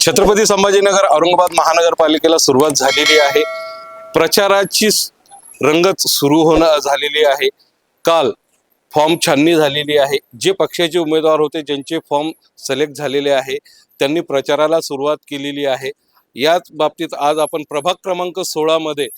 छत्रपती संभाजीनगर औरंगाबाद महानगरपालिकेला सुरुवात झालेली आहे. प्रचाराची रंगत सुरू होणं झालेली आहे. काल फॉर्म छाननी झालेली आहे. जे पक्षाचे उमेदवार होते ज्यांचे फॉर्म सिलेक्ट झालेले आहे त्यांनी प्रचाराला सुरुवात केलेली आहे. याच बाबतीत आज आपण प्रभाग क्रमांक 16 मध्ये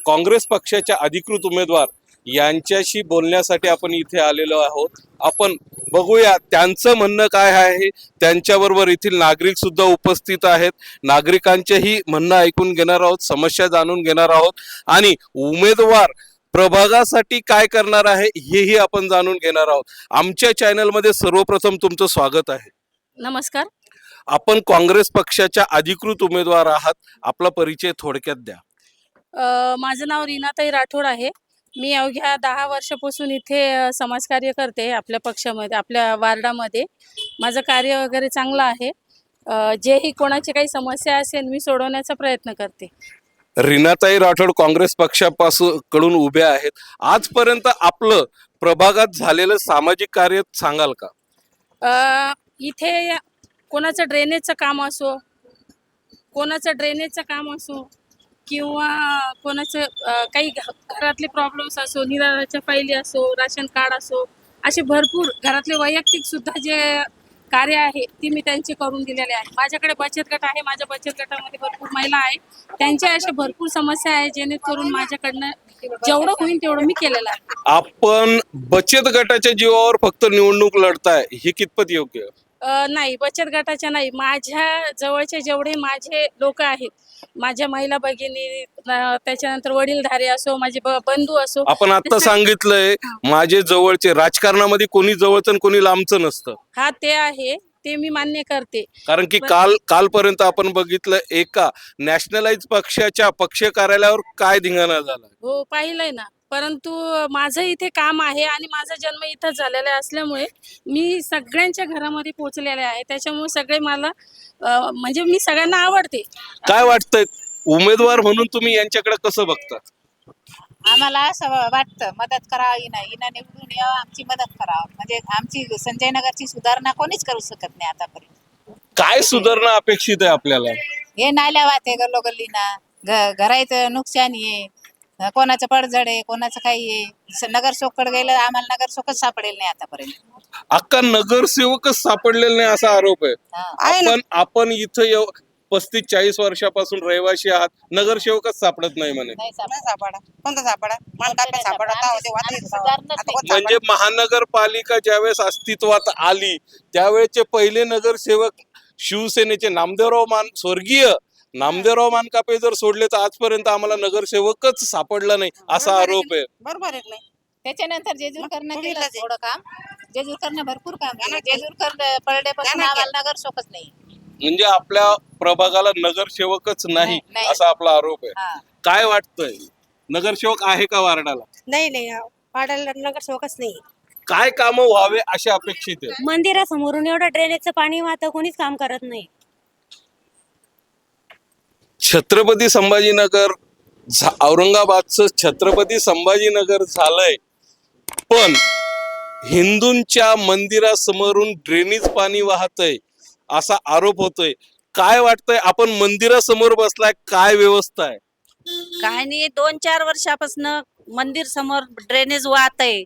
काँग्रेस पक्षाच्या अधिकृत उमेदवार यांच्याशी बोलण्यासाठी आपण इथे आलेलो आहोत. आपण बघूया त्यांचं म्हणणं काय आहे. त्यांच्याबरोबर येथील नागरिक सुद्धा उपस्थित आहेत. नागरिकांचेही म्हणणं ऐकून घेणार आहोत, समस्या जाणून घेणार आहोत आणि उमेदवार प्रभागासाठी काय करणार आहे हेही आपण जाणून घेणार आहोत. आमच्या चॅनलमध्ये सर्वप्रथम तुमचं स्वागत आहे. नमस्कार. आपण काँग्रेस पक्षाच्या अधिकृत उमेदवार आहात. आपला परिचय थोडक्यात द्या. माझं नाव रीनाताई राठोड आहे. मी अवघ्या 10 वर्षापासून इथे समाजकार्य करते. आपल्या पक्षामध्ये, आपल्या वार्डामध्ये माझं कार्य वगैरे चांगलं आहे. जेही कोणाची काही समस्या असेल मी सोडवण्याचा प्रयत्न करते. रीनाताई राठोड काँग्रेस पक्षापासून कडून उभ्या आहेत. आजपर्यंत आपलं प्रभागात झालेलं सामाजिक कार्य सांगाल का? इथे कोणाचं ड्रेनेजचं काम असो किंवा कोणाचं काही घरातले प्रॉब्लेम्स असो, निराधाराच्या फायली असो, राशन कार्ड असो, असे भरपूर घरातले वैयक्तिक सुद्धा जे कार्य आहे ती मी त्यांचे करून दिलेले आहे. माझ्याकडे बचत गट आहे. माझ्या बचत गटामध्ये भरपूर महिला आहे. त्यांच्या अशा भरपूर समस्या आहे जेणेकरून माझ्याकडनं जेवढं होईल तेवढं मी केलेलं आहे. आपण बचत गटाच्या जीवावर फक्त निवडणूक लढताय, हे कितपत योग्य आहे? नाही, बचत गटाच्या नाही. माझ्या जवळचे जेवढे माझे लोक आहेत, माझ्या महिला भगिनी, त्याच्यानंतर वडीलधारे असो, माझे बंधू असो. आपण आता सांगितलंय माझे जवळचे. राजकारणामध्ये कोणी जवळचं आणि कोणी लांबचं नसतं. हा, ते आहे, ते मी मान्य करते. कारण की कालपर्यंत आपण बघितलं एका नॅशनलाइज पक्षाच्या पक्ष कार्यालयावर काय धिंगाणा झाला. हो, पाहिलंय ना. परंतु माझं इथे काम आहे आणि माझा जन्म इथं झालेला असल्यामुळे मी सगळ्यांच्या घरामध्ये पोहोचलेले आहे. त्याच्यामुळे सगळे मला म्हणजे मी सगळ्यांना आवडते. काय वाटतंय उमेदवार म्हणून तुम्ही यांच्याकडे कसं बघता? आम्हाला असं वाटतं मदत करावी, हिना निवडून यावं, आमची मदत करावं. म्हणजे आमची संजय नगरची सुधारणा कोणीच करू शकत नाही आतापर्यंत. काय सुधारणा अपेक्षित आहे आपल्याला? हे नाल्या वाहते गल्लोगल्लीना, घराचं नुकसान आहे, कोणाचं पडझड आहे, कोणाचं काही आहे. नगरसेवककडे गेलं आम्हाला नगरसेवकच सापडेल नाही आतापर्यंत. अख्खा नगरसेवकच सापडलेला नाही असा आरोप आहे. आपण इथं 35-40 वर्षापासून रहिवासी आहात, नगरसेवकच सापडत नाही म्हणे. म्हणजे महानगरपालिका ज्यावेळेस अस्तित्वात आली त्यावेळेचे पहिले नगरसेवक शिवसेनेचे स्वर्गीय नामदेवराव मानकापे जर सोडले तर आजपर्यंत आम्हाला नगरसेवकच सापडला नाही असा आरोप आहे. बरोबर आहे नाही. त्याच्यानंतर जेजूरकरनं केलं थोडं काम. जेजूरकरनं भरपूर काम केलं. जेजूरकर पडल्यापासून आम्हाला नगरसेवकच नाही. म्हणजे आपल्या प्रभागाला नगरसेवकच नाही असा आपला आरोप आहे. काय वाटतंय, नगरसेवक आहे का वार्डाला? नाही, वार्डाला नगरसेवकच नाही. काय काम व्हावे असे अपेक्षित आहे? मंदिरासमोरून एवढं ड्रेनेजचं पाणी वाहतं, कोणीच काम करत नाही. छत्रपती संभाजीनगर औरंगाबादचं छत्रपती संभाजीनगर झालंय, पण हिंदूंच्या मंदिरासमोरून ड्रेनेज पाणी वाहतय असा आरोप होतोय. काय वाटतंय, आपण मंदिरासमोर बसलाय, काय व्यवस्था आहे? काय नाही, 2-4 वर्षापासून मंदिर समोर ड्रेनेज वाहत आहे.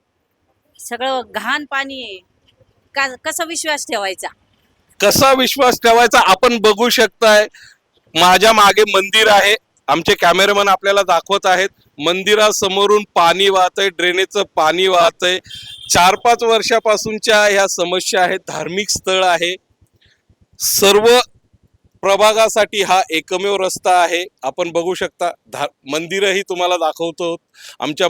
सगळं घाण पाणी आहे. कसा विश्वास ठेवायचा? कसा विश्वास ठेवायचा? आपण बघू शकताय माझ्या मागे मंदिर आहे. आमचे कॅमेरामन आपल्याला दाखवत आहेत. मंदिरासमोरून पाणी वाहतंय, ड्रेनेजचं पाणी वाहतंय. 4-5 वर्षापासूनच्या ह्या समस्या आहेत. धार्मिक स्थळ आहे. सर्व प्रभागासाठी हा एकमेव रस्ता आहे. आपण बघू शकता मंदिरही तुम्हाला दाखवतो. आमच्या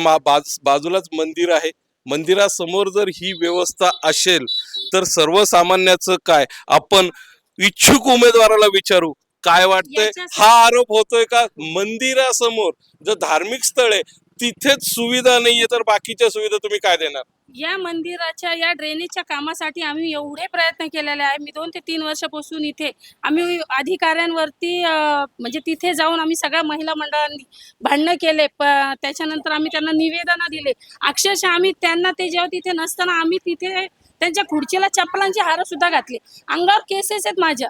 बाजूलाच मंदिर आहे. मंदिरासमोर जर ही व्यवस्था असेल तर सर्वसामान्याचं काय? आपण इच्छुक उमेदवाराला विचारू, काय वाटतंय? हा आरोप होतोय का मंदिरासमोर जर धार्मिक स्थळ आहे तिथेच सुविधा नाहीये तर बाकीच्या सुविधा तुम्ही काय देणार? या मंदिराच्या या ड्रेनेजच्या कामासाठी आम्ही एवढे प्रयत्न केलेले आहे. मी 2 ते 3 वर्षापासून इथे आम्ही अधिकाऱ्यांवरती म्हणजे तिथे जाऊन आम्ही सगळ्या महिला मंडळांनी भांडणं केले. त्याच्यानंतर आम्ही त्यांना निवेदन दिले. अक्षरशः आम्ही त्यांना ते जेव्हा तिथे नसताना आम्ही तिथे त्यांच्या खुर्चीला चप्पलांची हार सुद्धा घातली. अंगावर केसेस आहेत माझ्या.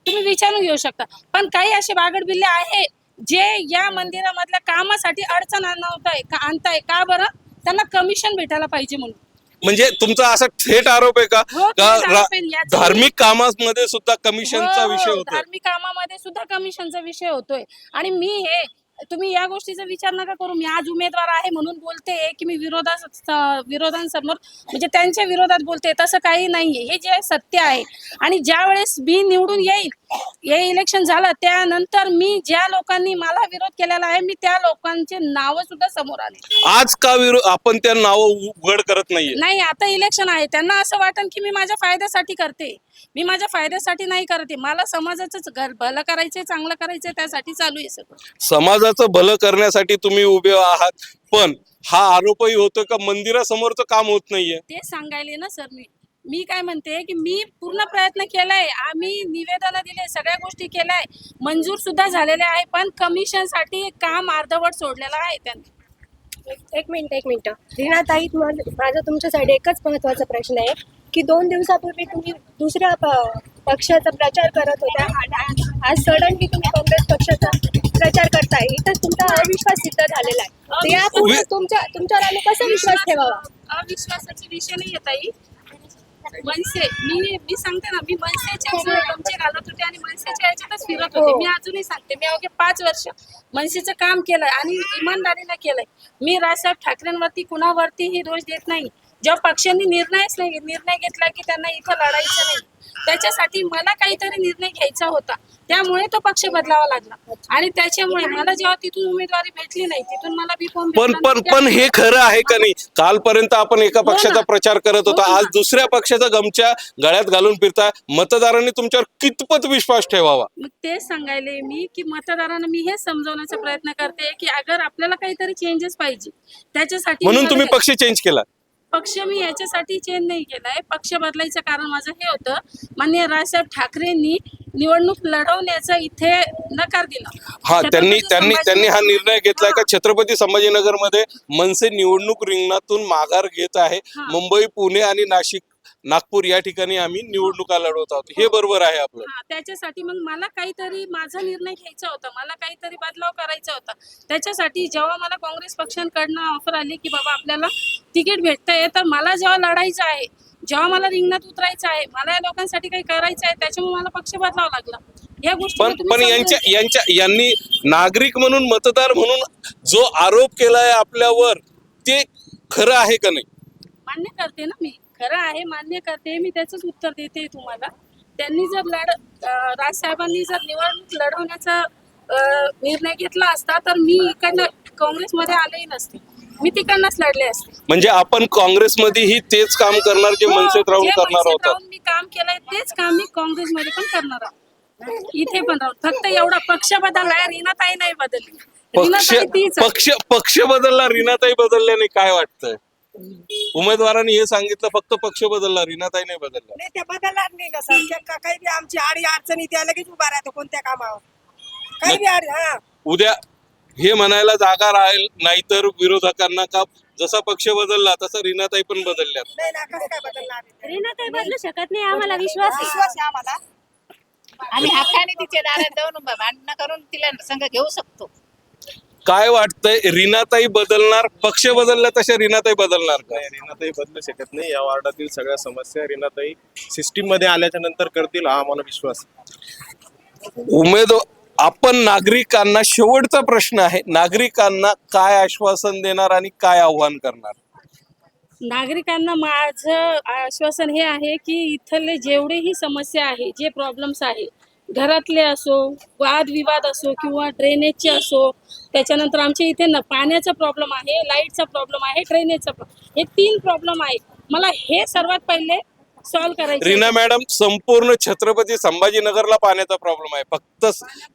तुम्ही विचारून घेऊ शकता. पण काही असे बागडबिल्ले आहे जे या मंदिरामधल्या कामासाठी अडचण आणताय का बरं? त्यांना कमिशन भेटायला पाहिजे म्हणून. म्हणजे तुमचा असा थेट आरोप आहे का हो, का थेट आरोप आहे. याचा- धार्मिक कामामध्ये सुद्धा कमिशनचा हो, विषय हो, होतो? धार्मिक कामामध्ये सुद्धा कमिशनचा विषय होतोय. आणि मी हे तुम्ही या गोष्टीचा विचार नका करू. मी आज उमेदवार आहे म्हणून बोलते की मी विरोधांसमोर म्हणजे त्यांच्या विरोधात बोलते, तसं काही नाहीये. हे जे सत्य आहे. आणि ज्या वेळेस मी निवडून येईल, हे इलेक्शन झालं त्यानंतर मी ज्या लोकांनी मला विरोध केलेला आहे मी त्या लोकांचे नाव सुद्धा समोर आले. आज का आपण त्या नाव उघड करत नाहीये? नाही, आता इलेक्शन आहे. त्यांना असं वाटन की मी माझ्या फायद्यासाठी करते. मी माझ्या फायद्यासाठी नाही करते. मला समाजाचं भलं करायचंय, चांगलं करायचंय, त्यासाठी चालू आहे सगळं. समाजाचं भलं करण्यासाठी तुम्ही उभे आहात, पण हा आरोपही होतो का मंदिरासमोरचं काम होत नाहीये? ते सांगायले ना सर. मी काय म्हणते की मी पूर्ण प्रयत्न केलाय. आम्ही निवेदन दिले, सगळ्या गोष्टी केल्याय, मंजूर सुद्धा झालेले आहे. पण कमिशनसाठी काम अर्धवट सोडलेलं आहे त्यांनी. एक मिनिट रीनाताई, माझा तुमच्यासाठी एकच महत्त्वाचा प्रश्न आहे की 2 दिवसापूर्वी तुम्ही दुसऱ्या पक्षाचा प्रचार करत होता आणि आज सडनली तुम्ही काँग्रेस पक्षाचा प्रचार करताय. इथंच तुमचा अविश्वास सिद्ध झालेला आहे. तर यापुढे तुमच्यावर आम्ही कसा विश्वास ठेवावा? अविश्वासाचे विषय नाही येत आई. मनसे मी सांगते ना, मी मनसेचे आमचे घालत होते आणि मनसेच्या याच्यातच फिरत होते. मी अजूनही सांगते, मी अवघे 5 वर्ष मनसेचं काम केलंय आणि इमानदारीनं केलंय. मी राजसाहेब ठाकरेंवरती कुणावरतीही दोष देत नाही. जेव्हा पक्षांनी निर्णय घेतला की त्यांना इथं लढायचं नाही, त्याच्यासाठी मला काहीतरी निर्णय घ्यायचा होता. त्यामुळे तो पक्ष बदलावा लागला. आणि त्याच्यामुळे मला जेव्हा तिथून उमेदवारी भेटली नाही, तिथून मला बिफॉर्म पण हे खरं आहे का नाही? कालपर्यंत आपण एका पक्षाचा प्रचार करत होता, आज दुसऱ्या पक्षाचा गमच्या गळ्यात घालून फिरता. मतदारांनी तुमच्यावर कितपत विश्वास ठेवावा? मग तेच सांगायले मी की मतदारांना मी हेच समजवण्याचा प्रयत्न करते की अगर आपल्याला काहीतरी चेंजेस पाहिजे, त्याच्यासाठी म्हणून तुम्ही पक्ष चेंज केला? पक्ष मी याच्यासाठी चेंज नाही केलाय. पक्ष बदलायचं कारण माझं हे होतं, माननीय राजसाहेब ठाकरेंनी निवडणूक लढवण्याचा इथे नकार दिला. हा, त्यांनी हा निर्णय घेतलाय का छत्रपती संभाजीनगरमध्ये मनसे निवडणूक रिंगणातून माघार घेत आहे? मुंबई, पुणे आणि नागपूर या ठिकाणी आम्ही निवडणुका लढवत आहोत, हे बरोबर आहे आपलं? त्याच्यासाठी मग मला काहीतरी माझा निर्णय घ्यायचा होता, मला काहीतरी बदलाव करायचा होता. त्याच्यासाठी जेव्हा मला काँग्रेस पक्षांकडनं ऑफर आली की बाबा आपल्याला तिकीट भेटतंय, तर मला जेव्हा लढायचं आहे, जेव्हा मला रिंगणात उतरायचं आहे, मला या लोकांसाठी काही करायचं आहे, त्याच्यामुळे मला पक्ष बदलावा लागला. या गोष्टी पण यांनी नागरिक म्हणून, मतदार म्हणून जो आरोप केलाय आपल्यावर, ते खरं आहे का नाही? मान्य करते ना, मी खरं आहे मान्य करते. मी त्याचंच उत्तर देते तुम्हाला. त्यांनी जर राजसाहेबांनी जर निवडणूक लढवण्याचा निर्णय घेतला असता तर मी इकडनं काँग्रेसमध्ये आलेही नसते, मी तिकडनंच लढले असते. म्हणजे आपण काँग्रेसमध्येही तेच काम करणार जे मनसेत राहून करणार होता? मी काम केलंय तेच काम मी काँग्रेसमध्ये पण करणार आहे, इथे पण राहून. फक्त एवढा पक्ष बदललाय, रीनाताई नाही बदलली. पक्ष बदलला, रीनाताई बदलल्याने काय वाटतंय? उमेदवारांनी हे सांगितलं फक्त पक्ष बदलला, रीनाताई नाही बदलला. नाही, ते बदलणार नाही ना सर. काही बी आमची आडी अडचणी त्या लगेच उभा राहतो कोणत्या कामावर. काही बी उद्या हे म्हणायला जागा राहील नाही तर विरोधकांना का जसा पक्ष बदलला तसा रीनाताई पण बदलल्यात? नाही ना, कसं काय बदलणार? रीनाताई बदलू शकत नाही, आम्हाला विश्वास आहे. विश्वास आहे आम्हाला. आम्ही हक्काने तिच्या दारात जाऊन भांडणं करून तिला संघ घेऊ शकतो. काय वाटतंय, रीनाताई बदलणार? पक्ष बदलला तशा रीनाताई बदलणार का? नाही, रीनाताई बदलू शकत नाही. या वार्डातील सगळ्या समस्या रीनाताई सिस्टीम मध्ये आल्याच्या नंतर करतील, हा आम्हाला विश्वास आहे. आपण नागरिकांना, शेवटचा प्रश्न आहे, नागरिकांना काय आश्वासन देणार आणि काय आव्हान करणार? नागरिकांना माझं आश्वासन हे आहे की इथले जेवढेही समस्या आहे, जे प्रॉब्लेम्स आहे, घरातले असो, वादविवाद असो किंवा ड्रेनेजचे असो, त्याच्यानंतर आमच्या इथे पाण्याचा प्रॉब्लेम आहे, लाईटचा प्रॉब्लेम आहे, ड्रेनेजचा प्रॉब्लेम, हे 3 प्रॉब्लेम आहे. मला हे सर्वात पहिले सॉल्व्ह करायचं. रीना मॅडम, संपूर्ण छत्रपती संभाजीनगरला पाण्याचा प्रॉब्लेम आहे, फक्त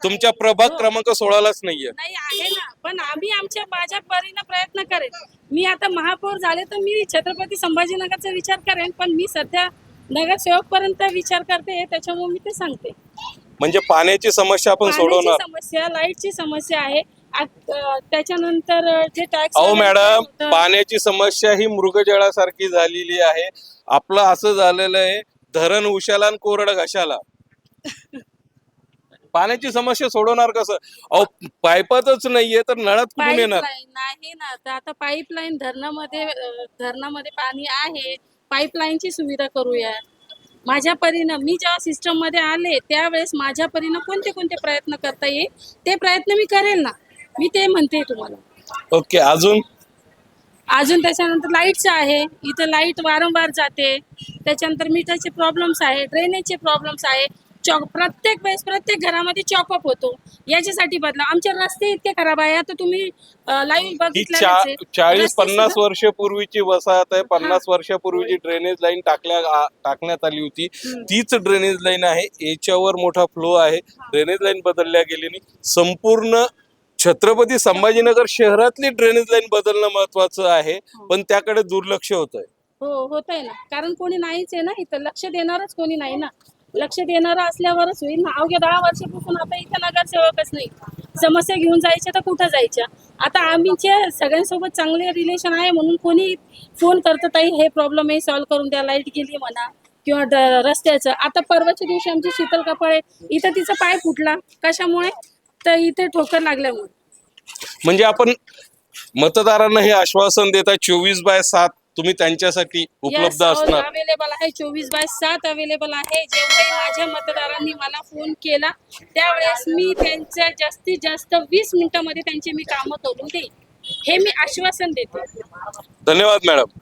तुमच्या प्रभाग क्रमांक 16लाच नाहीये. नाही आहे ना, पण आम्ही माझ्या परीने प्रयत्न करेन. मी आता महापौर झाले तर मी छत्रपती संभाजीनगरचा विचार करेन, पण मी सध्या नगरसेवक पर्यंत विचार करते, त्याच्यामुळे मी ते सांगते. म्हणजे पाण्याची समस्या आपण सोडवणार? समस्या, लाईटची समस्या आहे, त्याच्यानंतर जे टॅक्स. अहो मॅडम, पाण्याची समस्या ही मृगजळासारखी झालेली आहे. आपलं असं झालेलं आहे, धरण उशाला आणि कोरड घशाला. पाण्याची समस्या सोडवणार कसं? अहो पाईपच नाहीये तर नळात कुठून येणार? पाईपलाईन नाही ना, तर आता पाईपलाईन धरणामध्ये पाणी आहे, पाईपलाईनची सुविधा करूया. माझ्या परीनं मी जेव्हा सिस्टम मध्ये आले त्यावेळेस माझ्या परीनं कोणते कोणते प्रयत्न करता येईल ते प्रयत्न मी करेल ना, मी ते म्हणते तुम्हाला. ओके, अजून त्याच्यानंतर लाईटचं आहे, इथं लाईट वारंवार जाते. त्याच्यानंतर मीटरचे प्रॉब्लेम्स आहे, ड्रेनेजचे प्रॉब्लेम्स आहे. प्रत्येक वेळेस प्रत्येक घरामध्ये चॉकअप होतो, याच्यासाठी बदला. आमचे रस्ते इतके खराब आहे, आता तुम्ही लाईव्ह ही बघितल्याच आहे. 40-50 वर्षापूर्वीची वसाहत आहे. 50 वर्षापूर्वीची ड्रेनेज लाईन टाकण्यात आली होती, तीच ड्रेनेज लाईन आहे. याच्यावर मोठा फ्लो आहे, ड्रेनेज लाईन बदलल्या गेली नाही. संपूर्ण छत्रपती संभाजीनगर शहरातली ड्रेनेज लाईन बदलणं महत्वाचं आहे, पण त्याकडे दुर्लक्ष होत आहे. हो, होत आहे ना, कारण कोणी नाहीच आहे ना इथं, लक्ष देणारच कोणी नाही ना. लक्ष देणारं असल्यावरच होईल ना. अवघ्या 10 वर्षापासून आता इथं नगरसेवकच नाही. समस्या घेऊन जायच्या तर कुठं जायच्या? आता आमचे सगळ्यांसोबत चांगले रिलेशन आहे म्हणून कोणी फोन करतं, ताई हे प्रॉब्लेम आहे, सॉल्व्ह करून द्या, लाईट गेली म्हणा किंवा रस्त्याचं. आता परवाच्या दिवशी आमची शीतल कपाळे इथं तिचा पाय फुटला, कशामुळे? तर इथे ठोकर लागल्यामुळे. म्हणजे आपण मतदारांना हे आश्वासन देता 24/7 तुम्ही त्यांच्यासाठी उपलब्ध असणार? अवेलेबल आहे, 24/7 अवेलेबल आहे. जेव्हाही माझ्या मतदारांनी मला फोन केला त्यावेळेस मी त्यांच्या जास्तीत जास्त 20 मिनिटांमध्ये त्यांची मी कामं करून देईन, हे मी आश्वासन देते. धन्यवाद मॅडम.